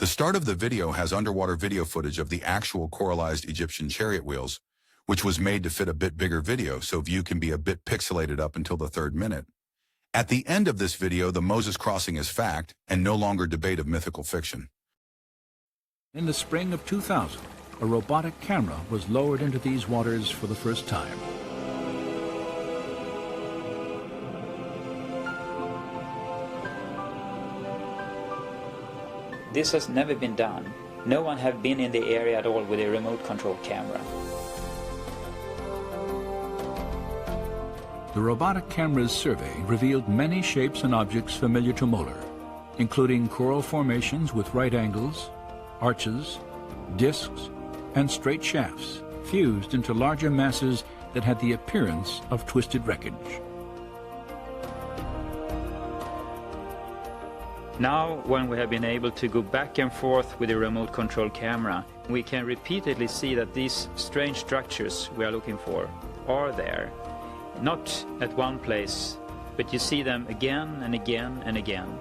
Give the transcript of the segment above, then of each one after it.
The start of the video has underwater video footage of the actual coralized Egyptian chariot wheels, which was made to fit a bit bigger video so view can be a bit pixelated up until the 3rd minute. At the end of this video, the Moses crossing is fact and no longer debate of mythical fiction. In the spring of 2000, a robotic camera was lowered into these waters for the first time. This has never been done. No one have been in the area at all with a remote control camera. The robotic camera's survey revealed many shapes and objects familiar to Moeller, including coral formations with right angles, arches, discs, and straight shafts fused into larger masses that had the appearance of twisted wreckage. Now, when we have been able to go back and forth with a remote control camera, we can repeatedly see that these strange structures we are looking for are there. Not at one place, but you see them again and again and again.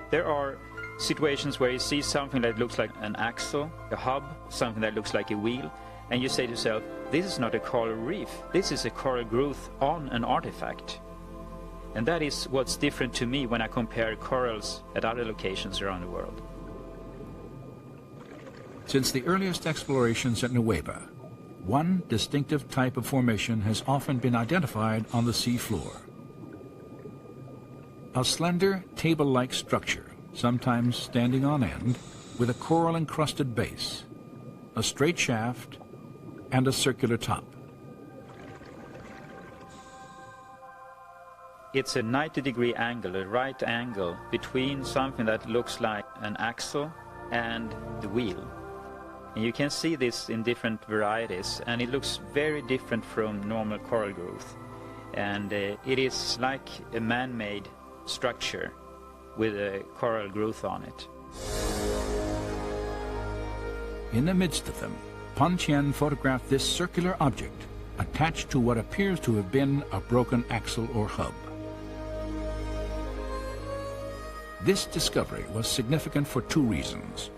There are situations where you see something that looks like an axle, a hub, something that looks like a wheel, and you say to yourself, this is not a coral reef, this is a coral growth on an artifact. And that is what's different to me when I compare corals at other locations around the world. Since the earliest explorations at Nueva, one distinctive type of formation has often been identified on the sea floor. A slender, table-like structure, sometimes standing on end, with a coral-encrusted base, a straight shaft, and a circular top. It's a 90-degree angle, a right angle, between something that looks like an axle and the wheel. And you can see this in different varieties, and it looks very different from normal coral growth. And it is like a man-made structure with a coral growth on it. In the midst of them, Pan Tien photographed this circular object attached to what appears to have been a broken axle or hub. This discovery was significant for 2 reasons.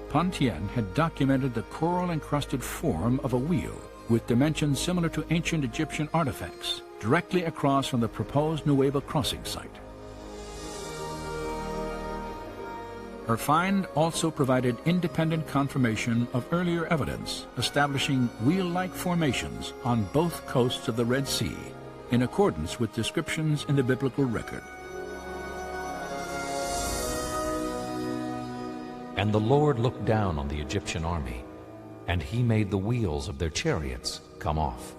Pan Tien had documented the coral-encrusted form of a wheel with dimensions similar to ancient Egyptian artifacts, directly across from the proposed Nueva crossing site. Her find also provided independent confirmation of earlier evidence establishing wheel-like formations on both coasts of the Red Sea, in accordance with descriptions in the biblical record. And the Lord looked down on the Egyptian army, and he made the wheels of their chariots come off.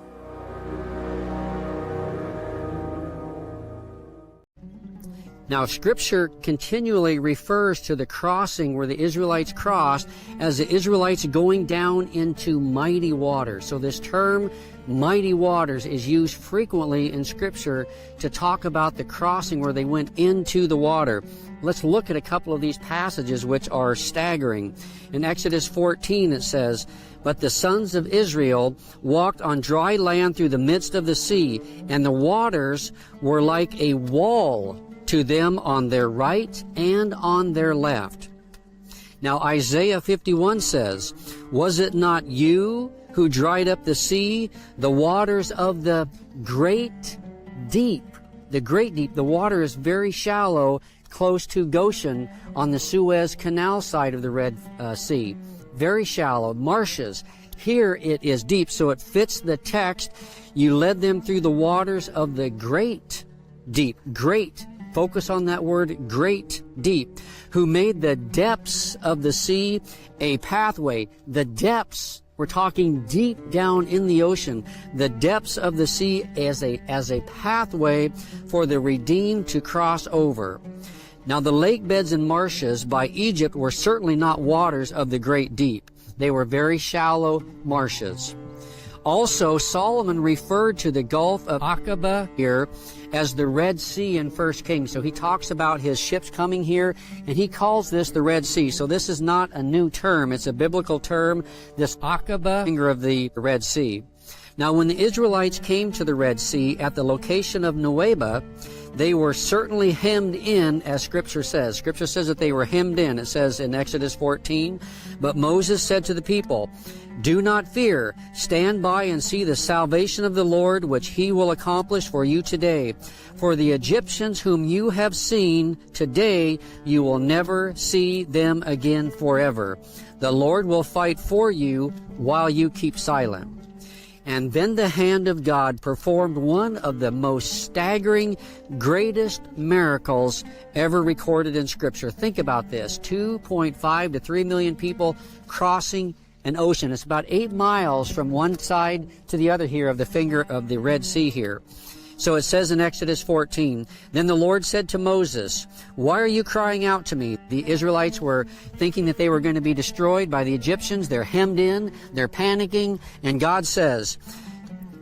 Now, Scripture continually refers to the crossing where the Israelites crossed as the Israelites going down into mighty waters. So this term, mighty waters, is used frequently in Scripture to talk about the crossing where they went into the water. Let's look at a couple of these passages which are staggering. In Exodus 14 it says, "But the sons of Israel walked on dry land through the midst of the sea, and the waters were like a wall to them on their right and on their left." Now Isaiah 51 says, "Was it not you who dried up the sea, the waters of the great deep?" The great deep, the water is very shallow, close to Goshen on the Suez Canal side of the Red Sea. Very shallow, marshes. Here it is deep, so it fits the text. You led them through the waters of the great deep. Great. Focus on that word, great deep. Who made the depths of the sea a pathway. The depths, we're talking deep down in the ocean. The depths of the sea as a pathway for the redeemed to cross over. Now the lake beds and marshes by Egypt were certainly not waters of the great deep. They were very shallow marshes. Also, Solomon referred to the Gulf of Aqaba here as the Red Sea in 1 Kings. So he talks about his ships coming here, and he calls this the Red Sea. So this is not a new term. It's a biblical term, this Aqaba, finger of the Red Sea. Now, when the Israelites came to the Red Sea at the location of Nueva, They were certainly hemmed in, as Scripture says. Scripture says that they were hemmed in. It says in Exodus 14, "But Moses said to the people, 'Do not fear. Stand by and see the salvation of the Lord, which he will accomplish for you today. For the Egyptians whom you have seen today, you will never see them again forever. The Lord will fight for you while you keep silent.'" And then the hand of God performed one of the most staggering, greatest miracles ever recorded in Scripture. Think about this. 2.5 to 3 million people crossing an ocean. It's about 8 miles from one side to the other here of the finger of the Red Sea here. So it says in Exodus 14, "Then the Lord said to Moses, 'Why are you crying out to me?'" The Israelites were thinking that they were going to be destroyed by the Egyptians. They're hemmed in. They're panicking. And God says,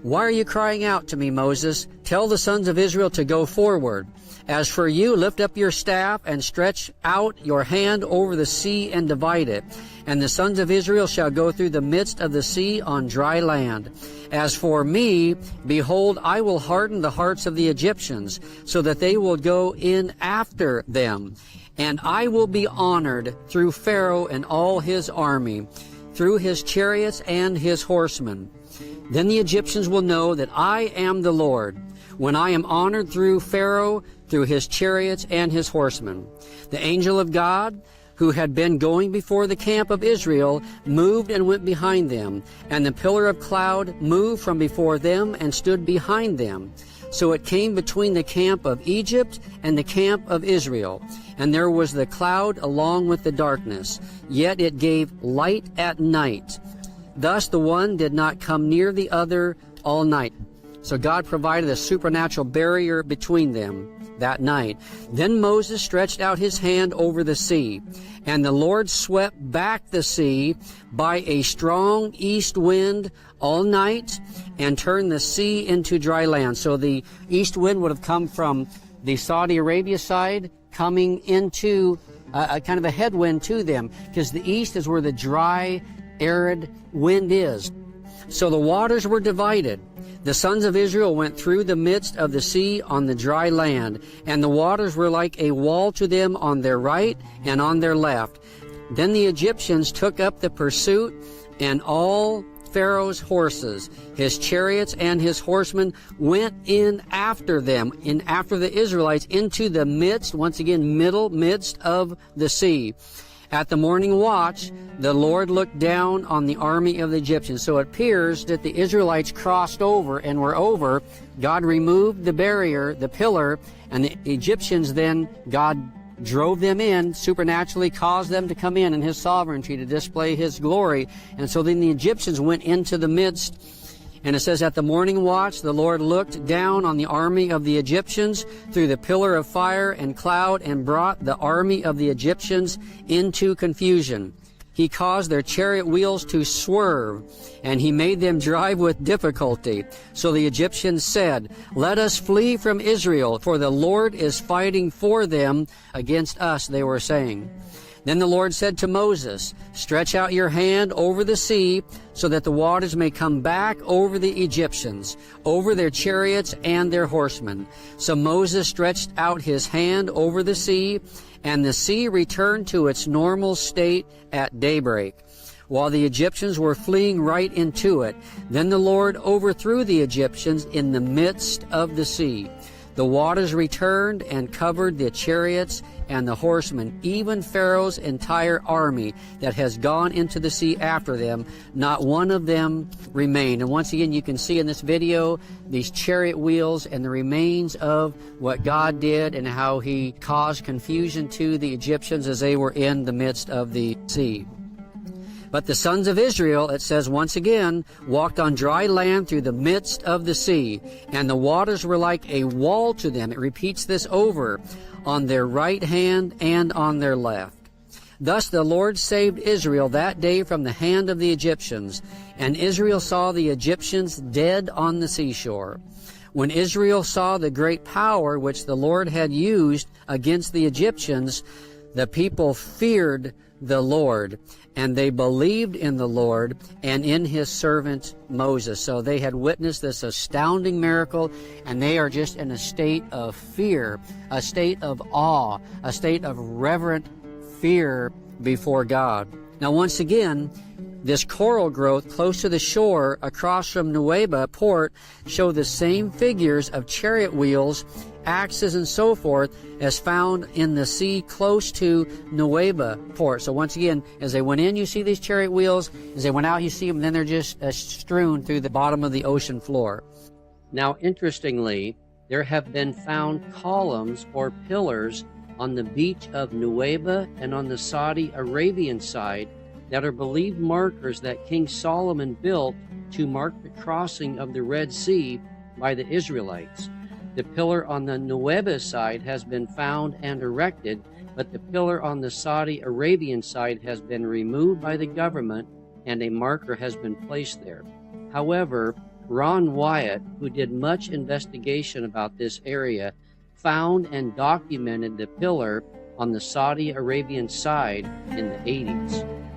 "Why are you crying out to me, Moses? Tell the sons of Israel to go forward. As for you, lift up your staff and stretch out your hand over the sea and divide it. And the sons of Israel shall go through the midst of the sea on dry land. As for me, behold, I will harden the hearts of the Egyptians, so that they will go in after them. And I will be honored through Pharaoh and all his army, through his chariots and his horsemen. Then the Egyptians will know that I am the Lord, when I am honored through Pharaoh, through his chariots and his horsemen." The angel of God, who had been going before the camp of Israel, moved and went behind them, and the pillar of cloud moved from before them and stood behind them. So it came between the camp of Egypt and the camp of Israel, and there was the cloud along with the darkness, yet it gave light at night. Thus the one did not come near the other all night. So God provided a supernatural barrier between them that night. Then Moses stretched out his hand over the sea, and the Lord swept back the sea by a strong east wind all night and turned the sea into dry land. So the east wind would have come from the Saudi Arabia side, coming into a kind of a headwind to them, because the east is where the dry, arid wind is. So the waters were divided. The sons of Israel went through the midst of the sea on the dry land, and the waters were like a wall to them on their right and on their left. Then the Egyptians took up the pursuit, and all Pharaoh's horses, his chariots, and his horsemen went in after them, in after the Israelites, into the midst, once again, midst of the sea. At the morning watch, the Lord looked down on the army of the Egyptians. So it appears that the Israelites crossed over and were over. God removed the barrier, the pillar, and the Egyptians then, God drove them in, supernaturally caused them to come in his sovereignty to display his glory. And so then the Egyptians went into the midst. And it says, at the morning watch, the Lord looked down on the army of the Egyptians through the pillar of fire and cloud and brought the army of the Egyptians into confusion. He caused their chariot wheels to swerve, and he made them drive with difficulty. So the Egyptians said, "Let us flee from Israel, for the Lord is fighting for them against us," they were saying. Then the Lord said to Moses, "Stretch out your hand over the sea, so that the waters may come back over the Egyptians, over their chariots and their horsemen." So Moses stretched out his hand over the sea, and the sea returned to its normal state at daybreak, while the Egyptians were fleeing right into it. Then the Lord overthrew the Egyptians in the midst of the sea. The waters returned and covered the chariots and the horsemen, even Pharaoh's entire army that has gone into the sea after them. Not one of them remained. And once again, you can see in this video these chariot wheels and the remains of what God did and how he caused confusion to the Egyptians as they were in the midst of the sea. But the sons of Israel, it says once again, walked on dry land through the midst of the sea, and the waters were like a wall to them. It repeats this over, on their right hand and on their left. Thus the Lord saved Israel that day from the hand of the Egyptians, and Israel saw the Egyptians dead on the seashore. When Israel saw the great power which the Lord had used against the Egyptians, the people feared the Lord, and they believed in the Lord and in his servant Moses. So they had witnessed this astounding miracle, and they are just in a state of fear, a state of awe, a state of reverent fear before God. Now, once again, this coral growth close to the shore across from Nueva port show the same figures of chariot wheels, axes, and so forth as found in the sea close to Nueva port. So once again, as they went in, you see these chariot wheels. As they went out, you see them. Then they're just strewn through the bottom of the ocean floor. Now, interestingly, there have been found columns or pillars on the beach of Nueva and on the Saudi Arabian side that are believed markers that King Solomon built to mark the crossing of the Red Sea by the Israelites. The pillar on the Nueva side has been found and erected, but the pillar on the Saudi Arabian side has been removed by the government and a marker has been placed there. However, Ron Wyatt, who did much investigation about this area, found and documented the pillar on the Saudi Arabian side in the 80s.